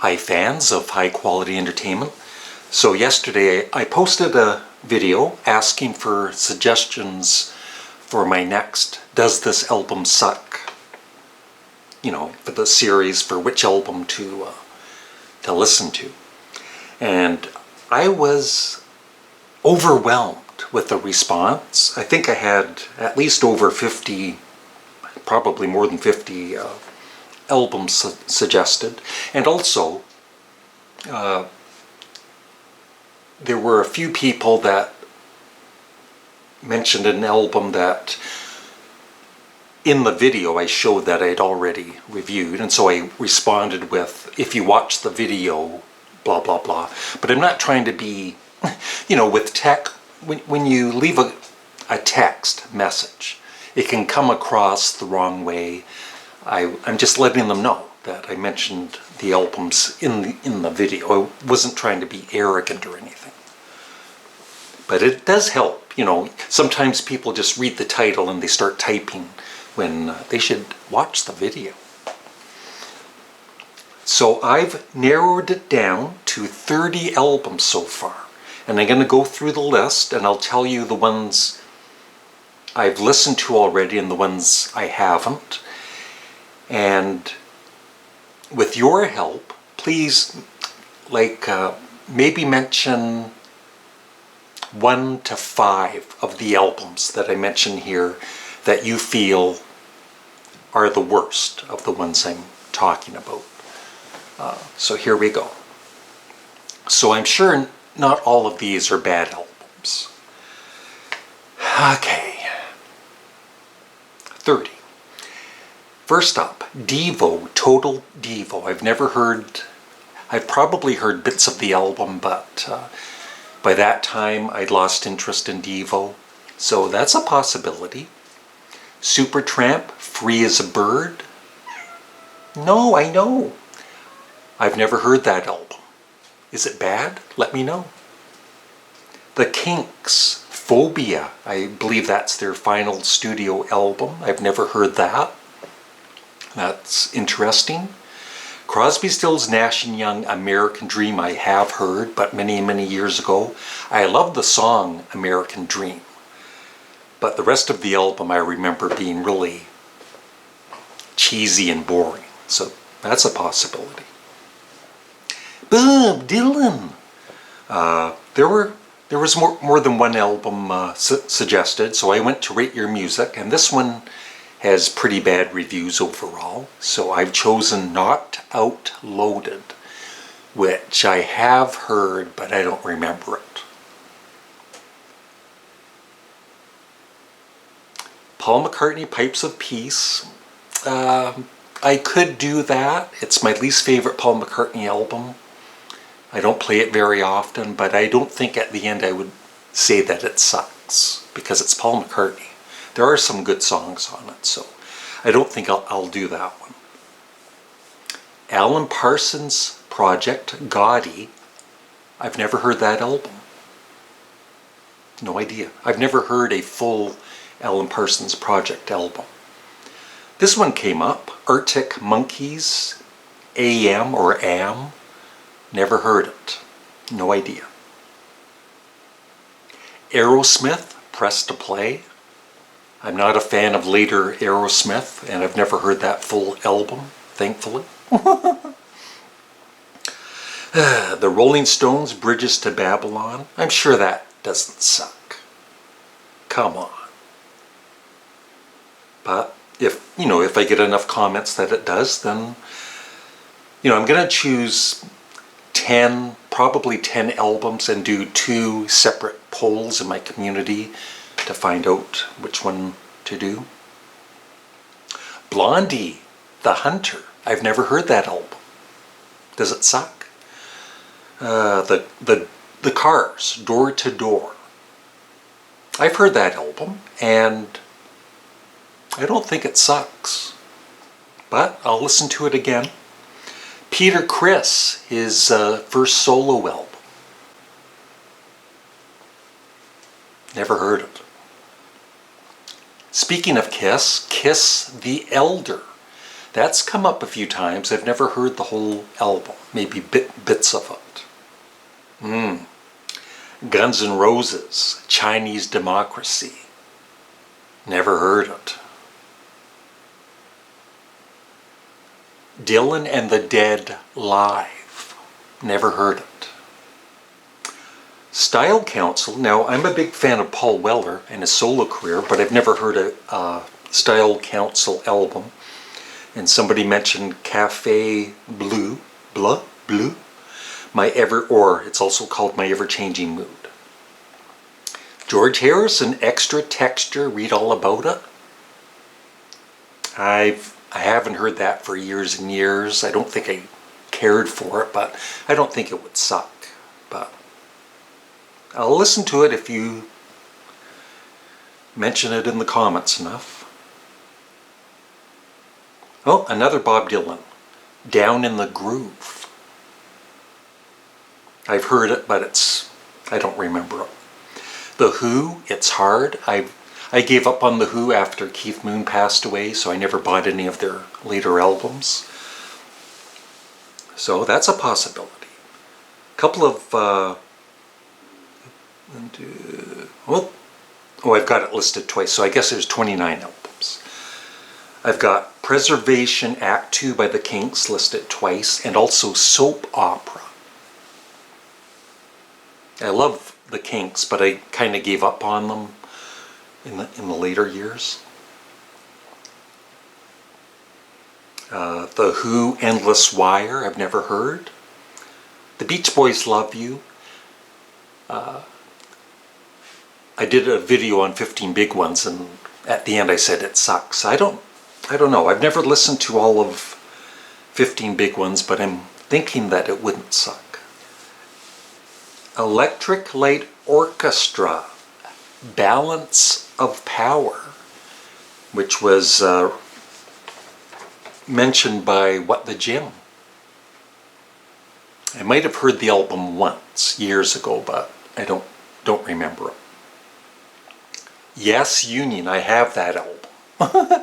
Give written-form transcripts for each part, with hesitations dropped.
Hi fans of high quality entertainment. So yesterday I posted a video asking for suggestions for my next Does This Album Suck? For the series, for which album to listen to. And I was overwhelmed with the response. I think I had at least over 50, probably more than 50 albums suggested. And also, there were a few people that mentioned an album that in the video I showed that I'd already reviewed, and so I responded with, if you watch the video, blah blah blah. But I'm not trying to be, with tech, when you leave a text message, it can come across the wrong way. I'm just letting them know that I mentioned the albums in the video. I wasn't trying to be arrogant or anything. But it does help, sometimes people just read the title and they start typing when they should watch the video. So I've narrowed it down to 30 albums so far. And I'm going to go through the list and I'll tell you the ones I've listened to already and the ones I haven't. And with your help, please, maybe mention 1 to 5 of the albums that I mention here that you feel are the worst of the ones I'm talking about. So here we go. So I'm sure not all of these are bad albums. Okay. 30. First up, Devo, Total Devo. I've probably heard bits of the album, but by that time I'd lost interest in Devo. So that's a possibility. Supertramp, Free as a Bird. No, I know. I've never heard that album. Is it bad? Let me know. The Kinks, Phobia. I believe that's their final studio album. I've never heard that. That's interesting. Crosby, Stills, Nash & Young, American Dream I have heard, but many, many years ago. I love the song American Dream. But the rest of the album I remember being really cheesy and boring. So that's a possibility. Bob Dylan. There was more than one album suggested, so I went to Rate Your Music, and this one has pretty bad reviews overall. So I've chosen Not Out Loaded, which I have heard, but I don't remember it. Paul McCartney, Pipes of Peace. I could do that. It's my least favorite Paul McCartney album. I don't play it very often, but I don't think at the end I would say that it sucks, because it's Paul McCartney. There are some good songs on it, so I don't think I'll do that one. Alan Parsons Project, Gaudy. I've never heard that album. No idea. I've never heard a full Alan Parsons Project album. This one came up, Arctic Monkeys, AM or AM. Never heard it. No idea. Aerosmith, Press to Play. I'm not a fan of later Aerosmith, and I've never heard that full album, thankfully. The Rolling Stones, Bridges to Babylon. I'm sure that doesn't suck. Come on. But if I get enough comments that it does, then, I'm going to choose 10, probably 10 albums and do 2 separate polls in my community to find out which one to do. Blondie, The Hunter. I've never heard that album. Does it suck? The Cars, Door to Door. I've heard that album, and I don't think it sucks. But I'll listen to it again. Peter Criss, his first solo album. Never heard it. Speaking of Kiss, Kiss the Elder. That's come up a few times. I've never heard the whole album, maybe bits of it. Guns N' Roses, Chinese Democracy. Never heard it. Dylan and the Dead live. Never heard it. Style Council. Now, I'm a big fan of Paul Weller and his solo career, but I've never heard a Style Council album. And somebody mentioned Cafe Blue, Blue, or it's also called My Ever-Changing Mood. George Harrison, Extra Texture, read all about it. I haven't heard that for years and years. I don't think I cared for it, but I don't think it would suck. But I'll listen to it if you mention it in the comments enough. Oh, another Bob Dylan, Down in the Groove. I've heard it, but I don't remember it. The Who, It's Hard. I gave up on The Who after Keith Moon passed away, so I never bought any of their later albums. So that's a possibility. A couple of, I've got it listed twice, so I guess there's 29 albums. I've got Preservation Act 2 by the Kinks listed twice, and also Soap Opera. I love the Kinks, but I kind of gave up on them in the later years. The Who, Endless Wire, I've never heard. The Beach Boys, Love You. I did a video on 15 Big Ones, and at the end I said it sucks. I don't know. I've never listened to all of 15 Big Ones, but I'm thinking that it wouldn't suck. Electric Light Orchestra, Balance of Power, which was mentioned by What the Jim. I might have heard the album once, years ago, but I don't remember it. Yes, Union, I have that album.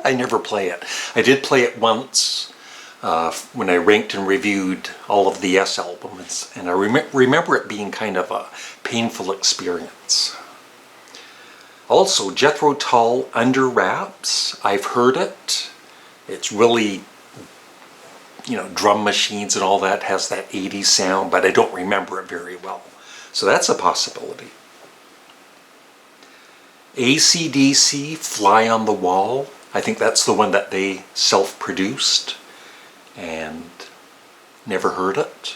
I never play it. I did play it once when I ranked and reviewed all of the Yes albums, and I remember it being kind of a painful experience. Also, Jethro Tull, Under Wraps, I've heard it. It's really, drum machines and all that, has that 80s sound, but I don't remember it very well. So that's a possibility. AC/DC, Fly on the Wall. I think that's the one that they self-produced, and never heard it.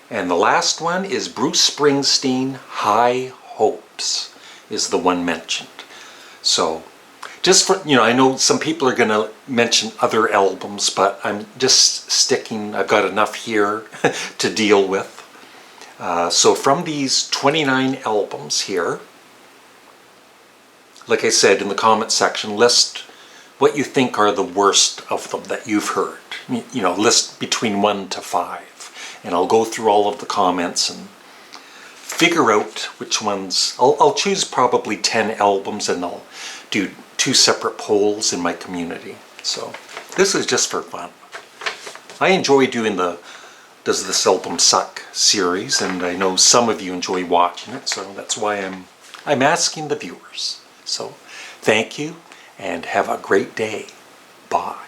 And the last one is Bruce Springsteen, High Hopes is the one mentioned. So just for, I know some people are going to mention other albums, but I'm just sticking, I've got enough here to deal with. So from these 29 albums here, like I said in the comment section, list what you think are the worst of them that you've heard. List between 1 to 5. And I'll go through all of the comments and figure out which ones. I'll choose probably 10 albums, and I'll do 2 separate polls in my community. So this is just for fun. I enjoy doing the Does This Album Suck series, and I know some of you enjoy watching it, so that's why I'm asking the viewers. So thank you, and have a great day. Bye.